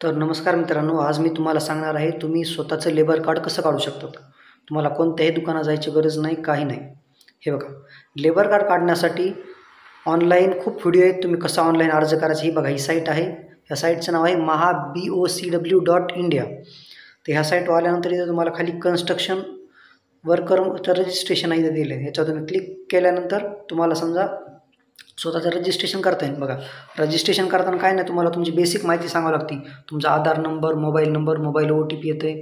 तर नमस्कार मित्रांनो, आज मी तुम्हाला सांगणार आहे तुम्ही स्वतःचं लेबर कार्ड कसं काढू शकता। तुम्हाला कोणत्याही दुकानात जायची गरज नाही, काही नाही। हे बघा, लेबर कार्ड काढण्यासाठी ऑनलाईन खूप व्हिडिओ आहेत। तुम्ही कसं ऑनलाईन अर्ज करायचं ही बघा, ही साईट आहे। या साईटचं नाव आहे MahaBOCW.India। तर ह्या साईटवर आल्यानंतर इथे तुम्हाला खाली कन्स्ट्रक्शन वर्कर रजिस्ट्रेशन आहे दिले आहे। याच्यावर तुम्ही क्लिक केल्यानंतर तुम्हाला समजा स्वतःचं रजिस्ट्रेशन करता येईल। बघा, रजिस्ट्रेशन करताना काय नाही, तुम्हाला तुमची बेसिक माहिती सांगावी लागते। तुमचा आधार नंबर, मोबाईल OTP येते,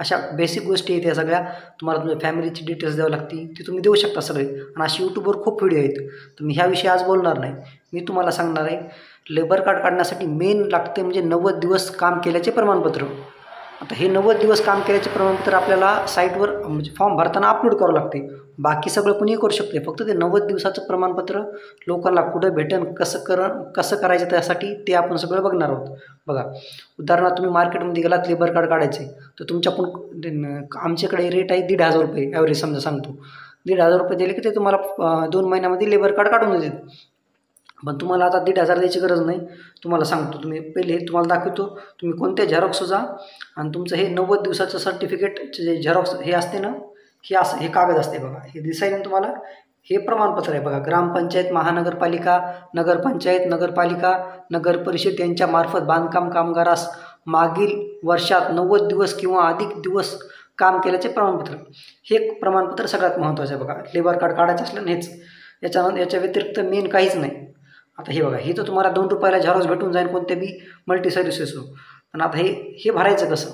अशा बेसिक गोष्टी आहेत। या सगळ्या तुम्हाला तुमच्या फॅमिलीची डिटेल्स द्यावी लागते, ती तुम्ही देऊ शकता सगळे। आणि अशी यूट्यूबवर खूप व्हिडिओ आहेत। तर मी ह्याविषयी आज बोलणार नाही, मी तुम्हाला सांगणार आहे लेबर कार्ड काढण्यासाठी मेन लागते म्हणजे 90 दिवस काम केल्याचे प्रमाणपत्र। आता हे 90 दिवस काम केल्याचे प्रमाणपत्र आपल्याला साईटवर म्हणजे फॉर्म भरताना अपलोड करावं लागते। बाकी सगळं कुणीही करू शकते, फक्त ते 90 दिवसाचं प्रमाणपत्र लोकांना कुठं भेटेल, कसं करायचं त्यासाठी ते आपण सगळं बघणार आहोत। बघा, उदाहरणार्थ तुम्ही मार्केटमध्ये गेलात लेबर कार्ड काढायचे, तर तुमच्याकडून आमच्याकडे रेट आहे 1,500 रुपये ॲव्हरेज समजा सांगतो। 1,500 रुपये दिले की ते तुम्हाला 2 महिन्यामध्ये लेबर कार्ड काढून देतात। पण तुम्हाला आता 1,500 द्यायची गरज नाही। तुम्हाला सांगतो, तुम्ही पहिले तुम्हाला दाखवतो, तुम्ही कोणत्या झेरॉक्स जा आणि तुमचं हे 90 दिवसाचं सर्टिफिकेटचे जे झेरॉक्स हे असते ना, हे कागद असते बघा, हे दिसायला तुम्हाला हे प्रमाणपत्र आहे। बघा, ग्रामपंचायत, महानगरपालिका, नगरपंचायत, नगरपालिका, नगर परिषद यांच्या मार्फत बांधकाम कामगारास मागील वर्षात 90 दिवस किंवा अधिक दिवस काम केल्याचे प्रमाणपत्र, हे प्रमाणपत्र सगळ्यात महत्त्वाचं आहे। बघा, लेबर कार्ड काढायचं असलं हेच, याच्या व्यतिरिक्त मेन काहीच नाही। आता हे बघा, हे तर तुम्हाला 2 रुपयाला झेरॉक्स भेटून जाईल कोणत्या बी मल्टी सर्व्हिसेसवर। पण आता हे भरायचं कसं?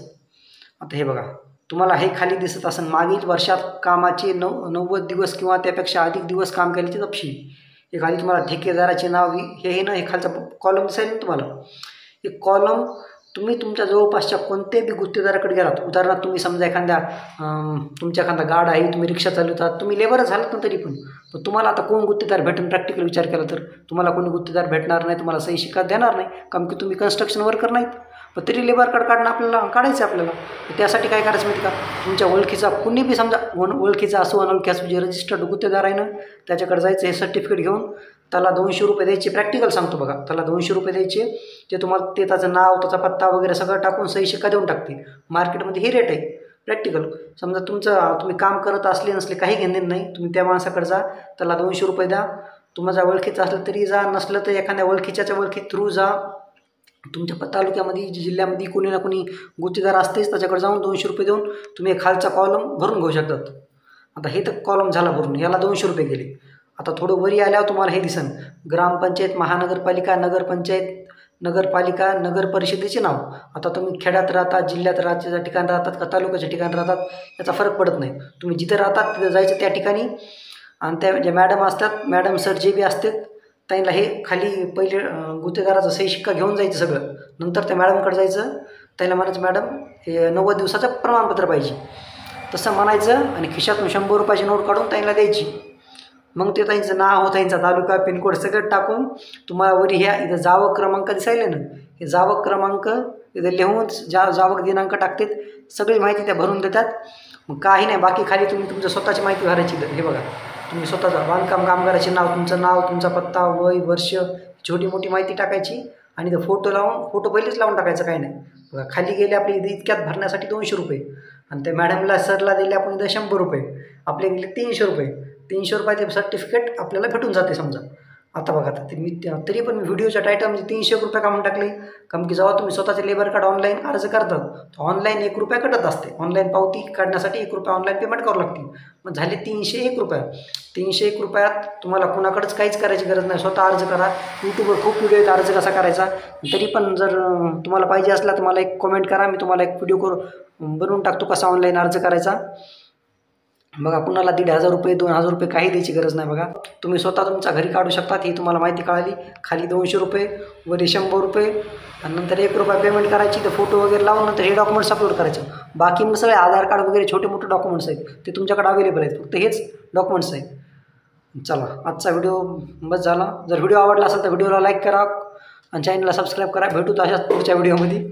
आता हे बघा, तुम्हाला हे खाली दिसत असेल, मागील वर्षात कामाचे 90 दिवस किंवा त्यापेक्षा अधिक दिवस काम केल्याचे तपशील। हे खाली तुम्हाला ठेकेदाराचे नाव हे ना, हे खालचा कॉलम दिसेल ना तुम्हाला। हे कॉलम तुम्ही तुमच्या जवळपासच्या कोणत्याही गुत्तेदाराकडे गेलात, उदाहरणार्थ तुम्ही समजा तुमच्या एखादा गाड आहे, तुम्ही रिक्षा चालवतात, तुम्ही लेबरच झालात ना तरी पण तुम्हाला आता कोण गुत्तेदार भेटेल? प्रॅक्टिकल विचार केला तर तुम्हाला कोणी गुत्तेदार भेटणार नाही, तुम्हाला सही शिक्का देणार नाही, कारण की तुम्ही कन्स्ट्रक्शन वर्कर नाहीत। पण तरी लेबर कार्ड काढायचं आपल्याला। त्यासाठी काय करायचं माहिती का, तुमच्या ओळखीचा कुणी बी समजा ओळखीचा असो अनोळखी असो, जे रजिस्टर्ड गुत्तेदार आहे ना, त्याच्याकडे जायचं, हे सर्टिफिकेट घेऊन त्याला 200 रुपये द्यायचे। प्रॅक्टिकल सांगतो बघा, त्याला 200 रुपये द्यायचे, ते तुम्हाला त्याचं नाव, त्याचा पत्ता वगैरे सगळं टाकून सही शिक्का देऊन टाकते। मार्केटमध्ये ही रेट आहे प्रॅक्टिकल। समजा तुम्ही काम करत असले नसले काही घेणं नाही, तुम्ही त्या माणसाकडे जा, त्याला 200 रुपये द्या। तुम्हाला ओळखीचं असलं तरी जा, नसलं तर एखाद्या ओळखीच्या ओळखी थ्रू जा। तुमच्या तालुक्यामध्ये जिल्ह्यामध्ये कोणी ना कोणी गुत्तेदार असतेच, त्याच्याकडे जाऊन 200 रुपये देऊन तुम्ही खालचा कॉलम भरून घेऊ शकतात। आता हे तर कॉलम झाला भरून, याला 200 रुपये गेले। आता थोडं वरी आल्यावर तुम्हाला हे दिसन, ग्रामपंचायत, महानगरपालिका, नगरपालिका, नगर परिषदेचे नाव। आता तुम्ही खेड्यात राहतात, जिल्ह्यात राज्याच्या ठिकाणी राहतात का तालुक्याच्या ठिकाणी राहतात, याचा फरक पडत नाही। तुम्ही जिथे राहतात तिथे जायचं त्या ठिकाणी, आणि त्या ज्या मॅडम असतात, मॅडम सर जे बी असतात, त्यांना हे खाली पहिले गुत्तेदाराचा सही शिक्का घेऊन जायचं सगळं। नंतर त्या मॅडमकडे जायचं, त्यांना म्हणायचं मॅडम हे 90 दिवसाचं प्रमाणपत्र पाहिजे, तसं म्हणायचं आणि खिशातून 100 रुपयाची नोट काढून त्यांना द्यायची। मग ते त्यांचं नाव, त्यांचा तालुका, पिनकोड सगळं टाकून तुम्हाला वरी ह्या इथं जावक क्रमांक दिसायले ना, हे जावक क्रमांक इथं लिहून जावक दिनांक टाकतात, सगळी माहिती त्या भरून देतात। मग काही नाही, बाकी खाली तुम्ही तुमच्या स्वतःची माहिती भरायची। हे बघा, तुम्ही स्वतःचा बांधकाम कामगाराचे नाव, तुमचा पत्ता, वय, वर्ष, छोटी मोठी माहिती टाकायची आणि इथं फोटो पहिलेच लावून टाकायचं, काही नाही। बघा, खाली गेले आपले इथं इतक्यात भरण्यासाठी 200 रुपये, आणि त्या मॅडमला सरला दिले आपण इथं 100 रुपये, आपले गेले 300 रुपये। 300 रुपयाचे सर्टिफिकेट आपल्याला भेटून जाते समजा। आता बघा, तरी पण व्हिडिओच्या टायटलमध्ये 300 रुपये का म्हणून टाकले, कारण की जेव्हा तुम्ही स्वतःचे लेबर कार्ड ऑनलाईन अर्ज करतात, तर ऑनलाईन 1 रुपया कटत असते। ऑनलाईन पावती काढण्यासाठी 1 रुपया ऑनलाईन पेमेंट करावं लागते। मग झाले 301 रुपये। 301 रुपयात तुम्हाला कुणाकडेच काहीच करायची गरज नाही, स्वतः अर्ज करा। यूट्यूबवर खूप व्हिडिओ आहेत अर्ज कसा करायचा। तरी पण जर तुम्हाला पाहिजे असला तर मला एक कमेंट करा, मी तुम्हाला एक व्हिडिओ बनवून टाकतो कसा ऑनलाईन अर्ज करायचा। बघा, कुणाला 1,500 रुपये, 2,000 रुपये काही द्यायची गरज नाही। बघा, तुम्ही स्वतः तुमच्या घरी काढू शकतात, ही तुम्हाला माहिती कळाली। खाली 200 रुपये, वरी 100 रुपये, आणि नंतर 1 रुपया पेमेंट करायची, तर फोटो वगैरे लावून नंतर हे डॉक्युमेंट्स अपलोड करायचं। बाकी मग सगळे आधार कार्ड वगैरे छोटे मोठे डॉक्युमेंट्स आहेत, ते तुमच्याकडे अवेलेबल आहेत, फक्त हेच डॉक्युमेंट्स आहेत। चला, आजचा व्हिडिओ बस झाला। जर व्हिडिओ आवडला असेल तर व्हिडिओला लाईक करा आणि चॅनलला सबस्क्राईब करा। भेटू अशाच पुढच्या व्हिडिओमध्ये।